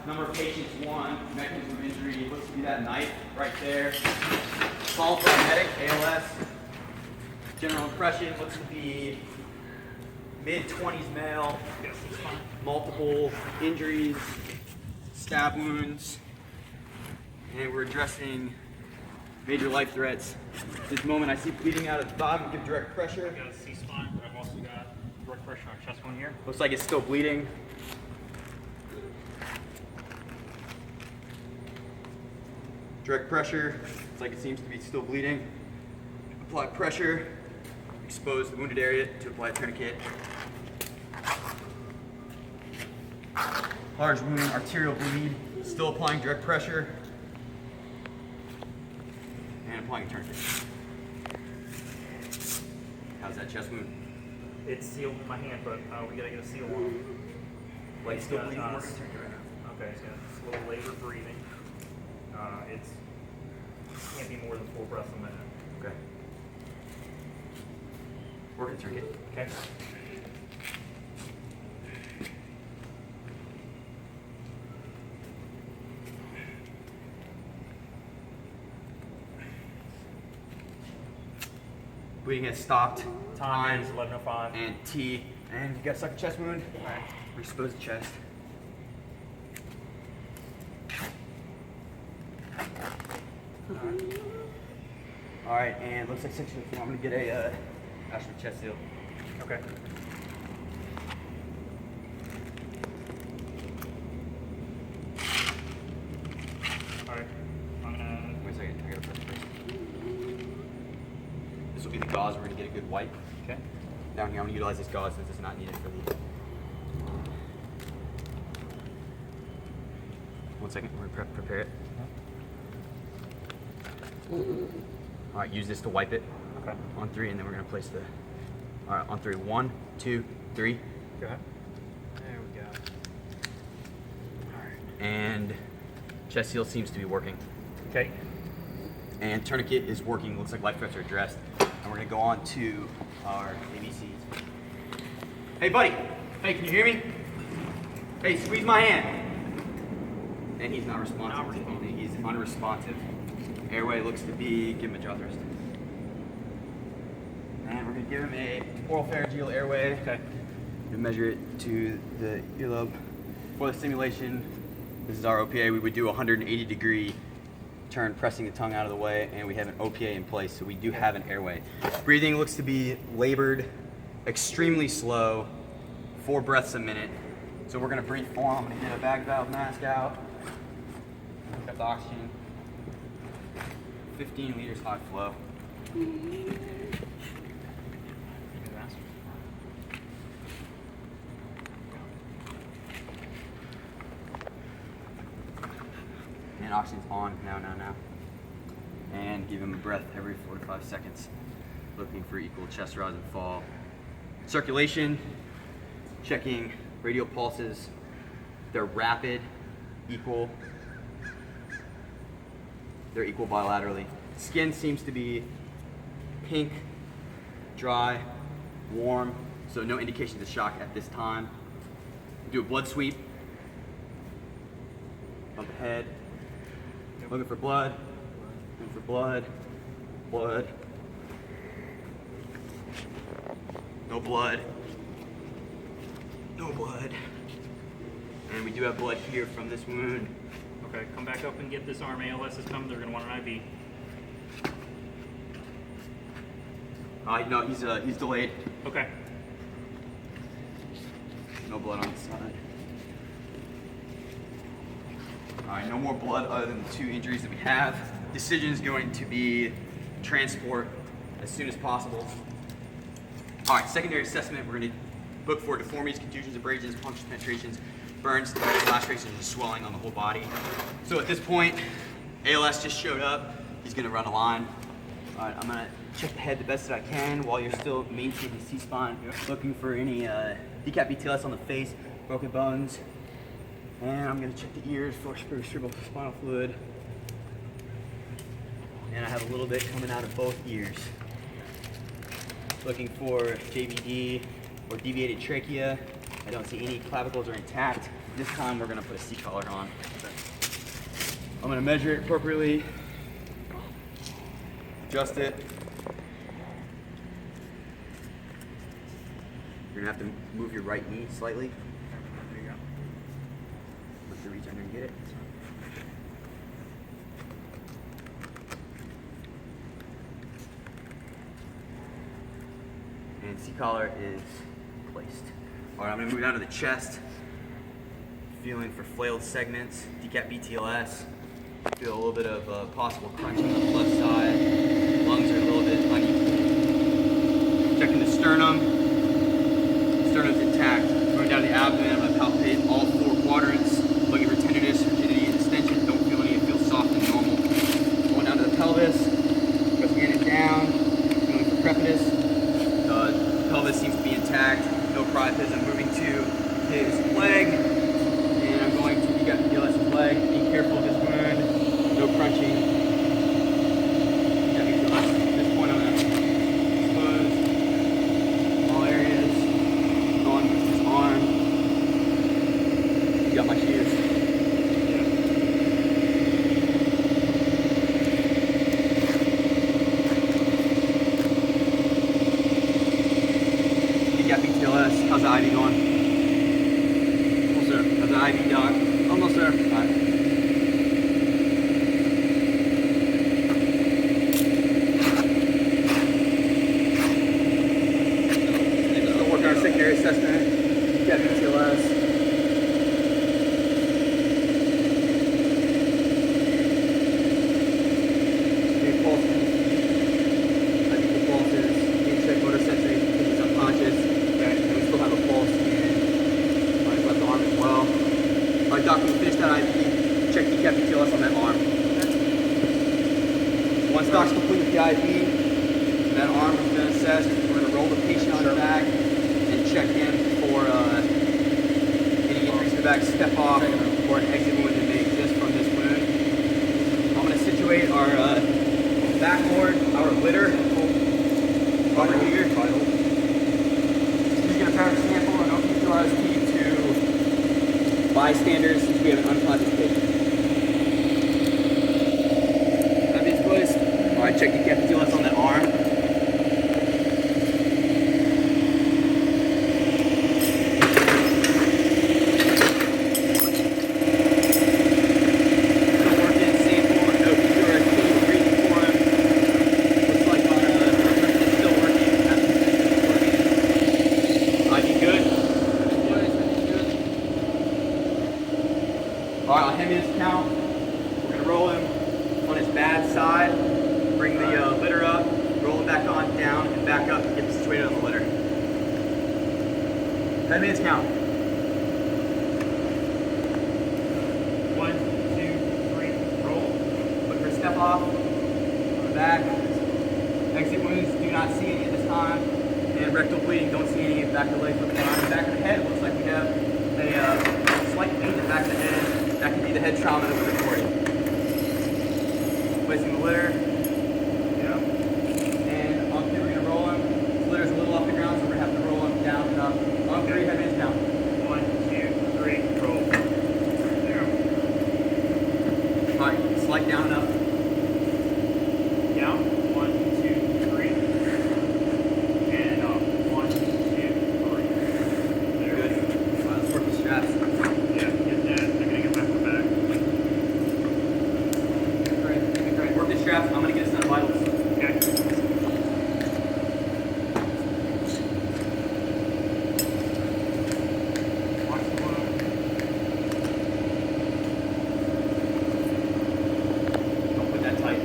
Number of patients, 1. Mechanism of injury, looks to be that knife right there. Qualified medic, ALS. General impression looks to be mid-20s male. Yes, it's fine. Multiple injuries, stab wounds, and we're addressing major life threats. This moment I see bleeding out of the thigh. I'm gonna give direct pressure. I've got a C-spine, but I've also got direct pressure on chest wound here. Looks like it's still bleeding. Direct pressure, looks like it seems to be still bleeding. Apply pressure, expose the wounded area to apply a tourniquet. Large wound, arterial bleed, still applying direct pressure. And applying a tourniquet. How's that chest wound? It's sealed with my hand, but we gotta get a seal on it. Like It's still got, bleeding, working tourniquet right now. Okay, it's got slow labored breathing. It's can't be more than 4 breaths a minute. Okay. Working tourniquet. Okay. Bleeding has stopped. Time is 11:05. And T. And you got stuck a chest wound. Alright. Expose the chest. Alright, and looks like section 4. I'm gonna get a actual chest seal. Okay. Alright. I'm gonna. Wait a second, I gotta press first. This will be the gauze. We're gonna get a good wipe. Okay. Down here, I'm gonna utilize this gauze since it's not needed for the. One second, we're gonna prepare it. All right, use this to wipe it. Okay. On 3, and then we're gonna place the. All right, on 3. 1, 2, 3. Go ahead. There we go. All right. And chest seal seems to be working. Okay. And tourniquet is working. Looks like life threats are addressed. And we're gonna go on to our ABCs. Hey, buddy. Hey, can you hear me? Hey, squeeze my hand. And he's not responsive. Not responding. He's unresponsive. Airway looks to be, give him a jaw thrust. And we're gonna give him a oral pharyngeal airway. Okay. We measure it to the earlobe. For the simulation, this is our OPA. We would do a 180-degree turn, pressing the tongue out of the way, and we have an OPA in place, so we do have an airway. Breathing looks to be labored, extremely slow, 4 breaths a minute. So we're gonna breathe for him. I'm gonna get a bag valve mask out. Got the oxygen. 15 liters high flow. Give me the mask. And oxygen's on now. And give him a breath every 4 to 5 seconds. Looking for equal chest rise and fall. Circulation, checking radial pulses. They're rapid, equal. They're equal bilaterally. Skin seems to be pink, dry, warm, so no indications of shock at this time. Do a blood sweep. Bump the head. Looking for blood. Looking for blood. Blood. No blood. No blood. And we do have blood here from this wound. Okay, come back up and get this arm. ALS is coming. They're gonna want an IV. No, he's delayed. Okay. No blood on the side. All right, no more blood other than the 2 injuries that we have. Decision is going to be transport as soon as possible. All right, secondary assessment. We're going to look for deformities, contusions, abrasions, punctures, penetrations, burns, lacerations, and swelling on the whole body. So at this point, ALS just showed up. He's going to run a line. All right, I'm going to check the head the best that I can while you're still maintaining the C-spine. Looking for any decap BTLS on the face, broken bones. And I'm going to check the ears for cerebral spinal fluid. And I have a little bit coming out of both ears. Looking for JVD or deviated trachea. I don't see any clavicles are intact. This time we're gonna put a seat collar on. I'm gonna measure it appropriately, adjust it. You're gonna have to move your right knee slightly. There you go. Look to reach under and get it. And seat collar is placed. All right, I'm gonna move down to the chest. Feeling for flailed segments, decap BTLS. Feel a little bit of possible crunching on the left side. Lungs are a little bit unequal. Checking the sternum. Sternum's intact. Going down the abdomen, I'm gonna palpate all 4 quadrants. Looking for tenderness, rigidity, and extension. Don't feel any, it feels soft and normal. Going down to the pelvis. Pressing it down. Feeling for crepitus. The pelvis seems to be intact. No priapism. Moving to his leg. I'm going to decap BTLS's leg. Be careful of this wound. No crunching. Decap BTLS. At this point, I'm going to expose all areas. On his arm. You got my shoes. Decap BTLS. How's the IV going? How's the IV, doc? Almost there. All right. Still working on secondary assessment. Got BTLS. Big pulse. I think the pulse is being checked motor sensory because he's unconscious. Okay. And we still have a pulse in his left arm as well. All right, doc, when you finish that IV, check decap BTLS on that arm. Once doc's complete with the IV, that arm is been assessed, we're going to roll the patient on the back and check him for any injuries to the back, step off, or an exit wound that may exist from this wound. I'm going to situate our backboard, our litter, over here. He's going to power sample and OPQRST to bystanders since we have an unconscious patient. That means placed. All right, check decap BTLS on that arm. All right, on him his count, we're going to roll him on his bad side, bring the litter up, roll him back on, down, and back up, and get him situated on the litter. 10 minutes count. 1, 2, 3, roll. Look for a step off, on the back. Exit wounds, do not see any at this time. And rectal bleeding, don't see any. Back of the leg, flip around. Back of the head, looks like we have a slight pain in the back of the head. That could be the head trauma that we're recording. Placing the litter. Yep. And on 3, we're going to roll him. The litter's a little off the ground, so we're going to have to roll him down and up. On 3, head minutes count. 1, 2, 3, roll. There. All right, slight down and up. Down. 1, 2, 3. And up. 1, 2, 3. There. Good. All right, let's work the straps. Yeah, get that. They're gonna get back to back. Great. Work the straps. I'm going to get us on vitals. Okay. Watch the wound. Don't put that tight.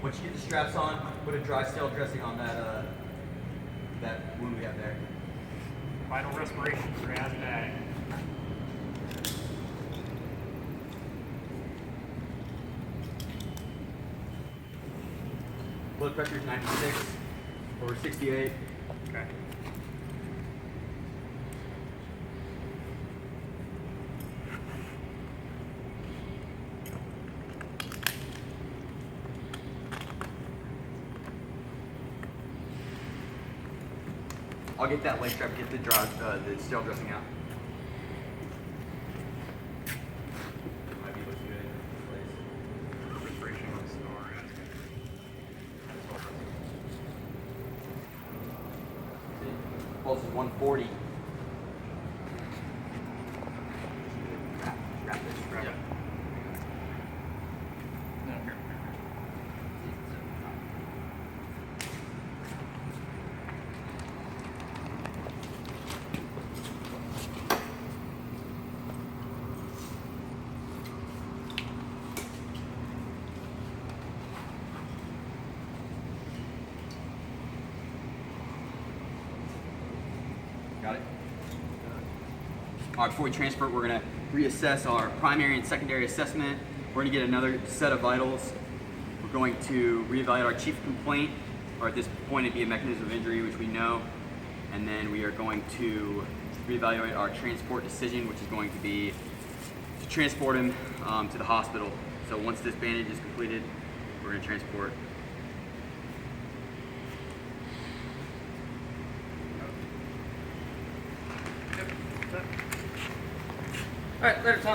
Once you get the straps on, put a dry stale dressing on that that wound we have there. Vital respirations are as bad. Blood pressure is 96 over 68. Okay. I'll get that leg strap, get the sterile dressing out. Might be able to do it in place. Respiration on the star. Pulse is 140. Wrap this. Yeah. No, here. Got it? All right, before we transport, we're gonna reassess our primary and secondary assessment. We're gonna get another set of vitals. We're going to reevaluate our chief complaint, or at this point it'd be a mechanism of injury, which we know. And then we are going to reevaluate our transport decision, which is going to be to transport him to the hospital. So once this bandage is completed, we're gonna transport. Yep. All right, later, Tom.